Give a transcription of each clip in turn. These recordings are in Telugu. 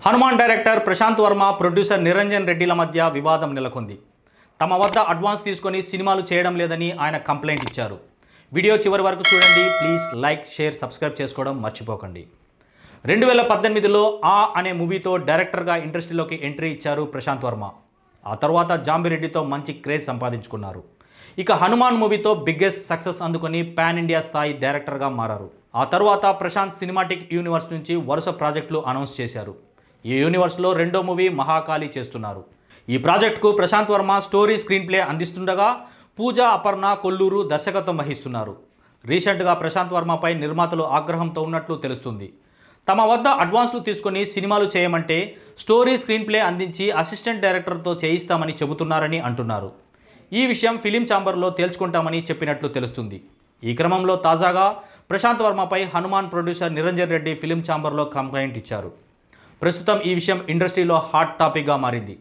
హనుమాన్ డైరెక్టర్ ప్రశాంత్ వర్మ, ప్రొడ్యూసర్ నిరంజన్ రెడ్డిల మధ్య వివాదం నెలకొంది. తమ వద్ద అడ్వాన్స్ తీసుకొని సినిమాలు చేయడం లేదని ఆయన కంప్లైంట్ ఇచ్చారు. వీడియో చివరి వరకు చూడండి. ప్లీజ్ లైక్, షేర్, సబ్స్క్రైబ్ చేసుకోవడం మర్చిపోకండి. 2018లో అనే మూవీతో డైరెక్టర్గా ఇండస్ట్రీలోకి ఎంట్రీ ఇచ్చారు ప్రశాంత్ వర్మ. ఆ తర్వాత జాంబిరెడ్డితో మంచి క్రేజ్ సంపాదించుకున్నారు. ఇక హనుమాన్ మూవీతో బిగ్గెస్ట్ సక్సెస్ అందుకొని పాన్ ఇండియా స్థాయి డైరెక్టర్గా మారారు. ఆ తర్వాత ప్రశాంత్ సినిమాటిక్ యూనివర్స్ నుంచి వరుస ప్రాజెక్టులు అనౌన్స్ చేశారు. ఈ యూనివర్స్లో రెండో మూవీ మహాకాళి చేస్తున్నారు. ఈ ప్రాజెక్టుకు Prashanth Varma story, screenplay అందిస్తుండగా పూజా అపర్ణ కొల్లూరు దర్శకత్వం వహిస్తున్నారు. రీసెంట్గా ప్రశాంత్ వర్మపై నిర్మాతలు ఆగ్రహంతో ఉన్నట్లు తెలుస్తుంది. తమ వద్ద అడ్వాన్స్లు తీసుకొని సినిమాలు చేయమంటే స్టోరీ, స్క్రీన్ ప్లే అందించి అసిస్టెంట్ డైరెక్టర్తో చేయిస్తామని చెబుతున్నారని అంటున్నారు. ఈ విషయం ఫిలిం ఛాంబర్లో తేల్చుకుంటామని చెప్పినట్లు తెలుస్తుంది. ఈ క్రమంలో తాజాగా ప్రశాంత్ వర్మపై హనుమాన్ ప్రొడ్యూసర్ నిరంజన్ రెడ్డి ఫిలిం ఛాంబర్లో కంప్లైంట్ ఇచ్చారు. ప్రస్తుతం ఈ విషయం ఇండస్ట్రీలో హాట్ టాపిక్గా మారింది.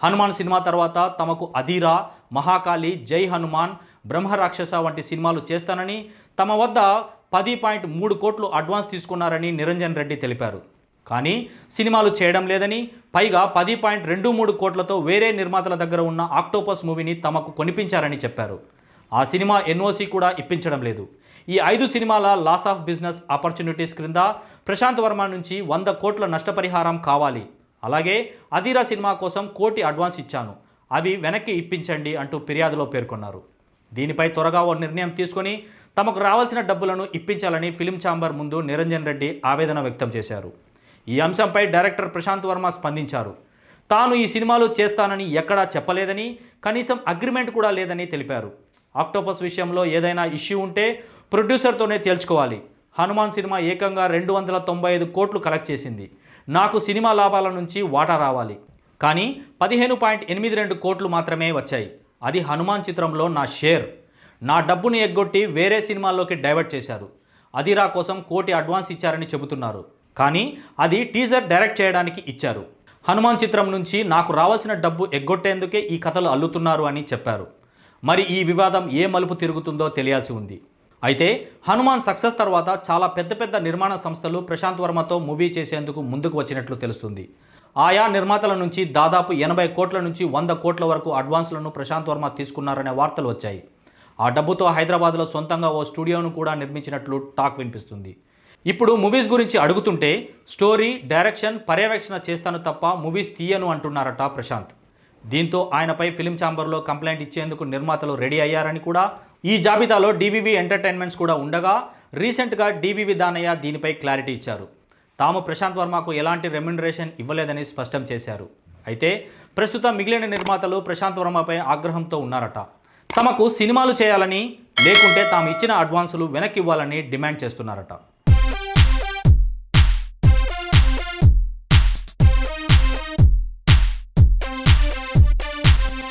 హనుమాన్ సినిమా తర్వాత తమకు అధీరా, మహాకాళి, జై హనుమాన్, బ్రహ్మరాక్షస వంటి సినిమాలు చేస్తానని తమ వద్ద 10.3 కోట్లు అడ్వాన్స్ తీసుకున్నారని నిరంజన్ రెడ్డి తెలిపారు. కానీ సినిమాలు చేయడం లేదని, పైగా 10.23 కోట్లతో వేరే నిర్మాతల దగ్గర ఉన్న ఆక్టోపస్ మూవీని తమకు కొనిపించారని చెప్పారు. ఆ సినిమా ఎన్ఓసి కూడా ఇప్పించడం లేదు. ఈ 5 సినిమాల లాస్ ఆఫ్ బిజినెస్ ఆపర్చునిటీస్ క్రింద ప్రశాంత్ వర్మ నుంచి 100 కోట్ల నష్టపరిహారం కావాలి. అలాగే అధీరా సినిమా కోసం 1 కోటి అడ్వాన్స్ ఇచ్చాను, అవి వెనక్కి ఇప్పించండి అంటూ ఫిర్యాదులో పేర్కొన్నారు. దీనిపై త్వరగా ఓ నిర్ణయం తీసుకొని తమకు రావాల్సిన డబ్బులను ఇప్పించాలని ఫిలిం ఛాంబర్ ముందు నిరంజన్ రెడ్డి ఆవేదన వ్యక్తం చేశారు. ఈ అంశంపై డైరెక్టర్ ప్రశాంత్ వర్మ స్పందించారు. తాను ఈ సినిమాలు చేస్తానని ఎక్కడా చెప్పలేదని, కనీసం అగ్రిమెంట్ కూడా లేదని తెలిపారు. ఆక్టోపస్ విషయంలో ఏదైనా ఇష్యూ ఉంటే ప్రొడ్యూసర్తోనే తేల్చుకోవాలి. హనుమాన్ సినిమా ఏకంగా 295 కోట్లు కలెక్ట్ చేసింది. నాకు సినిమా లాభాల నుంచి వాటా రావాలి. కానీ 15.82 కోట్లు మాత్రమే వచ్చాయి. అది హనుమాన్ చిత్రంలో నా షేర్. నా డబ్బును ఎగ్గొట్టి వేరే సినిమాల్లోకి డైవర్ట్ చేశారు. అధీరా కోసం 1 కోటి అడ్వాన్స్ ఇచ్చారని చెబుతున్నారు. కానీ అది టీజర్ డైరెక్ట్ చేయడానికి ఇచ్చారు. హనుమాన్ చిత్రం నుంచి నాకు రావాల్సిన డబ్బు ఎగ్గొట్టేందుకే ఈ కథలు అల్లుతున్నారు అని చెప్పారు. మరి ఈ వివాదం ఏ మలుపు తిరుగుతుందో తెలియాల్సి ఉంది. అయితే హనుమాన్ సక్సెస్ తర్వాత చాలా పెద్ద నిర్మాణ సంస్థలు ప్రశాంత్ వర్మతో మూవీ చేసేందుకు ముందుకు వచ్చినట్లు తెలుస్తుంది. ఆయా నిర్మాతల నుంచి దాదాపు 80 కోట్ల నుంచి 100 కోట్ల వరకు అడ్వాన్స్లను ప్రశాంత్ వర్మ తీసుకున్నారనే వార్తలు వచ్చాయి. ఆ డబ్బుతో హైదరాబాద్లో సొంతంగా ఓ స్టూడియోను కూడా నిర్మించినట్లు టాక్ వినిపిస్తుంది. ఇప్పుడు మూవీస్ గురించి అడుగుతుంటే స్టోరీ, డైరెక్షన్, పర్యవేక్షణ చేస్తాను తప్ప మూవీస్ తీయను అంటున్నారట ప్రశాంత్. దీంతో ఆయనపై ఫిలిం ఛాంబర్లో కంప్లైంట్ ఇచ్చేందుకు నిర్మాతలు రెడీ అయ్యారని కూడా, ఈ జాబితాలో డివివి ఎంటర్టైన్మెంట్స్ కూడా ఉండగా రీసెంట్గా డివివి దానయ్య దీనిపై క్లారిటీ ఇచ్చారు. తాము ప్రశాంత్ వర్మకు ఎలాంటి రెమ్యునరేషన్ ఇవ్వలేదని స్పష్టం చేశారు. అయితే ప్రస్తుతం మిగిలిన నిర్మాతలు ప్రశాంత్ వర్మపై ఆగ్రహంతో ఉన్నారట. తమకు సినిమాలు చేయాలని, లేకుంటే తాము ఇచ్చిన అడ్వాన్సులు వెనక్కి ఇవ్వాలని డిమాండ్ చేస్తున్నారట.